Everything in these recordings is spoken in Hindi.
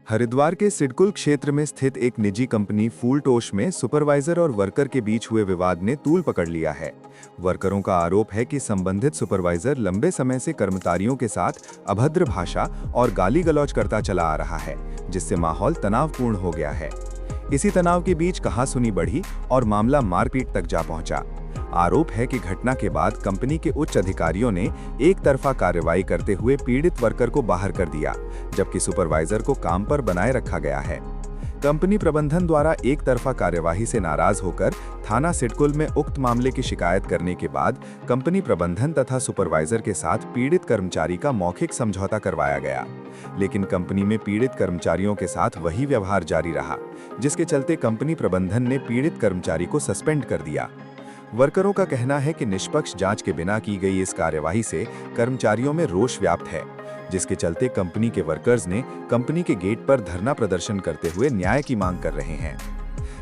हरिद्वार के सिडकुल क्षेत्र में स्थित एक निजी कंपनी फूलटोश में सुपरवाइजर और वर्कर के बीच हुए विवाद ने तूल पकड़ लिया है। वर्करों का आरोप है कि संबंधित सुपरवाइजर लंबे समय से कर्मचारियों के साथ अभद्र भाषा और गाली गलौज करता चला आ रहा है, जिससे माहौल तनावपूर्ण हो गया है। इसी तनाव के बीच कहासुनी बढ़ी और मामला मारपीट तक जा पहुंचा। आरोप है कि घटना के बाद कंपनी के उच्च अधिकारियों ने एक तरफा कार्रवाई करते हुए पीड़ित वर्कर को बाहर कर दिया, जबकि सुपरवाइजर को काम पर बनाए रखा गया है। कंपनी प्रबंधन द्वारा एक तरफा कार्यवाही से नाराज होकर थाना सिडकुल में उक्त मामले की शिकायत करने के बाद कंपनी प्रबंधन तथा सुपरवाइजर के साथ पीड़ित कर्मचारी का मौखिक समझौता करवाया गया, लेकिन कंपनी में पीड़ित कर्मचारियों के साथ वही व्यवहार जारी रहा, जिसके चलते कंपनी प्रबंधन ने पीड़ित कर्मचारी को सस्पेंड कर दिया। वर्करों का कहना है कि निष्पक्ष जांच के बिना की गई इस कार्यवाही से कर्मचारियों में रोष व्याप्त है, जिसके चलते कंपनी के वर्कर्स ने कंपनी के गेट पर धरना प्रदर्शन करते हुए न्याय की मांग कर रहे हैं।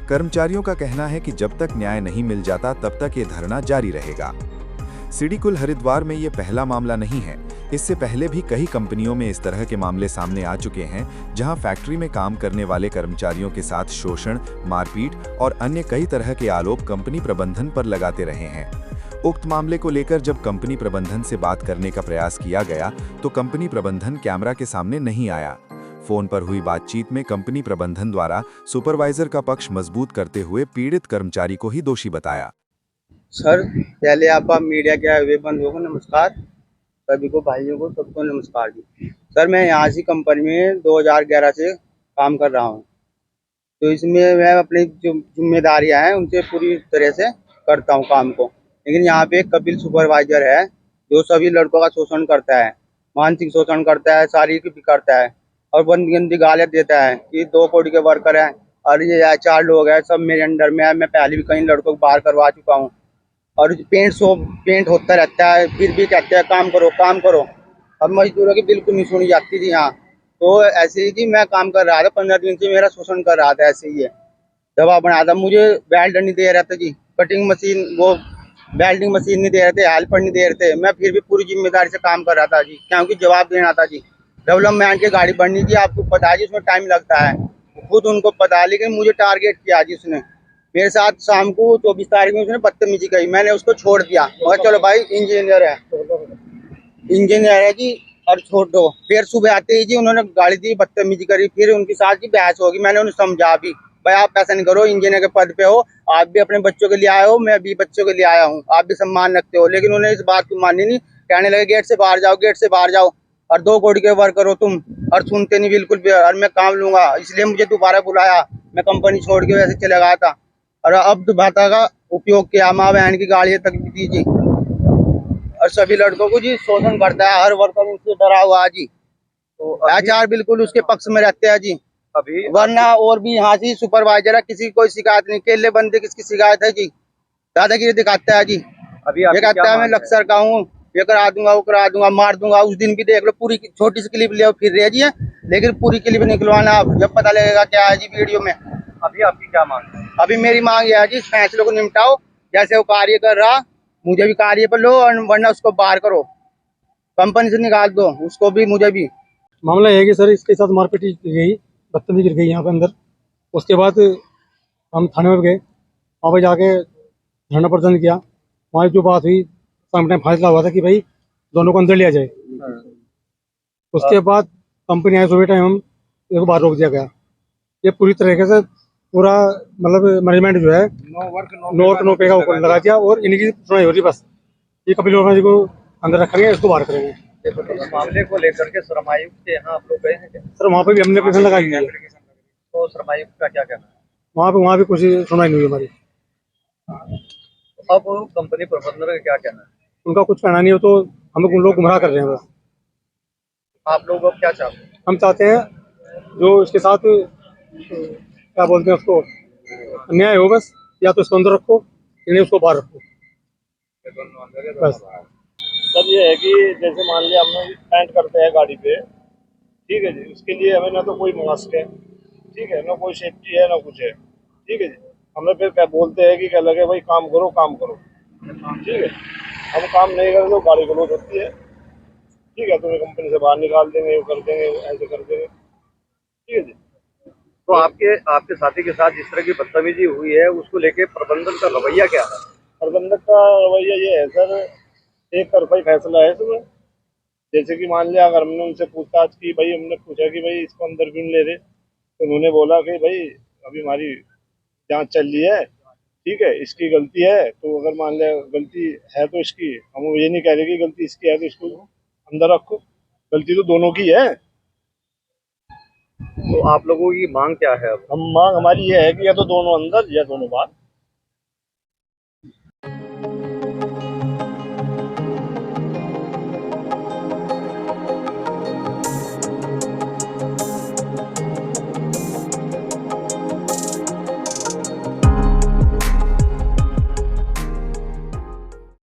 कर्मचारियों का कहना है कि जब तक न्याय नहीं मिल जाता तब तक ये धरना जारी रहेगा। सिडकुल हरिद्वार में ये पहला मामला नहीं है। इससे पहले भी कई कंपनियों में इस तरह के मामले सामने आ चुके हैं, जहां फैक्ट्री में काम करने वाले कर्मचारियों के साथ शोषण, मारपीट और अन्य कई तरह के आरोप कंपनी प्रबंधन पर लगाते रहे हैं। उक्त मामले को लेकर जब कंपनी प्रबंधन से बात करने का प्रयास किया गया तो कंपनी प्रबंधन कैमरा के सामने नहीं आया। फोन पर हुई बातचीत में कंपनी प्रबंधन द्वारा सुपरवाइजर का पक्ष मजबूत करते हुए पीड़ित कर्मचारी को ही दोषी बताया। सर, पहले आप मीडिया के हुए बंधुओं को नमस्कार, सभी को भाइयों को सबको नमस्कार जी। सर, मैं यहाँ से कंपनी में 2011 से काम कर रहा हूँ, तो इसमें मैं अपनी जो जिम्मेदारियाँ हैं उनसे पूरी तरह से करता हूँ काम को। लेकिन यहाँ पे एक कपिल सुपरवाइजर है जो सभी लड़कों का शोषण करता है, मानसिक शोषण करता है, शारीरिक भी करता है और गंदी गंदी गालियाँ देता है कि 2 कोटी के वर्कर हैं और ये 4 लोग हैं, सब मेरे अंडर में है। मैं पहले भी कई लड़कों को बाहर करवा चुका हूँ और पेंट होता रहता है, फिर भी कहते हैं काम करो काम करो। अब मजदूरों की बिल्कुल नहीं सुनी जाती थी यहाँ। तो ऐसे ही जी मैं काम कर रहा था, 15 दिन से मेरा शोषण कर रहा था। ऐसे ही है, दवा बना था, मुझे बेल्ट नहीं दे रहा था जी, कटिंग मशीन वो बेल्टिंग मशीन नहीं दे रहे थे, हेल्पर नहीं दे रहे थे। मैं फिर भी पूरी जिम्मेदारी से काम कर रहा था जी, क्योंकि जवाब देना था जी। डेवलपमेंट की गाड़ी बननी थी, आपको पता है जी उसमें टाइम लगता है, खुद उनको पता है। लेकिन मुझे टारगेट किया जी उसने, मेरे साथ शाम को 24 तारीख में उसने बदतमीजी की। मैंने उसको छोड़ दिया, मगर चलो भाई इंजीनियर है जी और छोड़ दो। फिर सुबह आते ही जी उन्होंने गाड़ी दी, बदतमीजी करी, फिर उनके साथ की बहस होगी। मैंने उन्हें समझा भी, भाई आप ऐसा नहीं करो, इंजीनियर के पद पे हो, आप भी अपने बच्चों के लिए आए हो, मैं भी बच्चों के लिए आया हूँ, आप भी सम्मान रखते हो। लेकिन उन्हें इस बात को मानी नहीं, कहने लगे गेट से बाहर जाओ, गेट से बाहर जाओ, और 2 कोटी के वर्कर हो तुम, और सुनते नहीं बिल्कुल भी, और मैं काम लूंगा, इसलिए मुझे दोबारा बुलाया। मैं कंपनी छोड़ के वैसे चले गया था और अब भाषा का उपयोग किया, माँ बहन की गाड़ियाँ तक भी दी जी। और सभी लड़कों को जी शोषण करता है, हर वर्कर उससे डरा हुआ है जी। तो आचार बिल्कुल उसके पक्ष में रहते हैं जी। अभी वरना और भी यहाँ से सुपरवाइजर है, किसी की कोई शिकायत नहीं। केले बंदे किसकी शिकायत है जी, दादागिरी दिखाता है जी। अभी ये कहता है मैं लक्सर का हूँ, ये करा दूंगा, वो करा दूंगा, मार दूंगा। उस दिन भी देख लो, पूरी छोटी सी क्लिप ले फिर रही है, लेकिन पूरी क्लिप निकलवाना आप, जब पता लगेगा क्या है जी वीडियो में। अभी आपकी क्या मांग है? अभी मेरी मांग यह है जी, फैसले को निपटाओ, जैसे वो कार्य कर रहा मुझे भी कार्य पर लो, और वरना उसको बाहर करो, कंपनी से निकाल दो उसको भी, मुझे भी। मामला यह है कि सर इसके साथ मारपीट की गई, बदतमीजी की गई यहाँ पे अंदर। उसके बाद हम थाने में गए, वहाँ पर जाके धरना प्रदर्शन किया। वहाँ जो बात हुई, सामने फैसला हुआ था कि भाई दोनों को अंदर लिया जाए। उसके बाद कंपनी आई, सुबह टाइम हम एक बार रोक दिया गया। ये पूरी तरीके से पूरा मतलब मैनेजमेंट जो है नो वर्क नो पे का ऊपर लगा दिया, और इनकी सुनाई हो रही बस। ये कपिल वर्मा जी को अंदर रखेंगे, इसको बाहर करेंगे। इस मामले को लेकर के श्रम आयुक्त के यहाँ आप लोग गए हैं क्या? सर वहाँ पे भी हमने एप्लीकेशन लगाई है, तो श्रम आयुक्त का क्या कहना है? वहाँ भी कुछ सुनाई नहीं हुई हमारी। अब कंपनी प्रबंधन का क्या कहना है? उनका कुछ कहना नहीं हो, तो हम लोग गुमराह कर रहे हैं बस। आप लोग अब क्या चाहते हैं? हम चाहते हैं जो इसके साथ क्या बोलते हैं उसको, अन्याय हो बस, या तो इसको अंदर रखो या उसको बाहर रखो बस। सर ये है कि जैसे मान लिया हम पेंट करते हैं गाड़ी पे, ठीक है जी, उसके लिए हमें ना तो कोई मास्क है, ठीक है, ना कोई सेफ्टी है, ना कुछ है, ठीक है जी। हमें फिर क्या बोलते हैं कि क्या लगे भाई काम करो काम करो, ठीक है। हम काम नहीं करें तो गाड़ी गलौज होती है, ठीक है, तुम्हें कंपनी से बाहर निकाल देंगे, वो कर देंगे, ऐसे कर देंगे। ठीक है जी। तो आपके आपके साथी के साथ जिस तरह की बदतमीजी हुई है उसको लेके प्रबंधन का रवैया क्या है? प्रबंधक का रवैया ये है सर, एक तरफा ही फैसला है इसमें। जैसे कि मान लिया, अगर हमने उनसे पूछताछ की, भाई हमने पूछा कि भाई इसको अंदर क्यों नहीं ले रहे, तो उन्होंने बोला कि भाई अभी हमारी जांच चल रही है, ठीक है, इसकी गलती है, तो अगर मान लिया गलती है तो इसकी, हम ये नहीं कह रहे कि गलती इसकी है तो इसको अंदर रखो, गलती तो दोनों की है। तो आप लोगों की मांग क्या है अब? हम मांग हमारी ये है कि या तो दोनों अंदर या दोनों बाहर।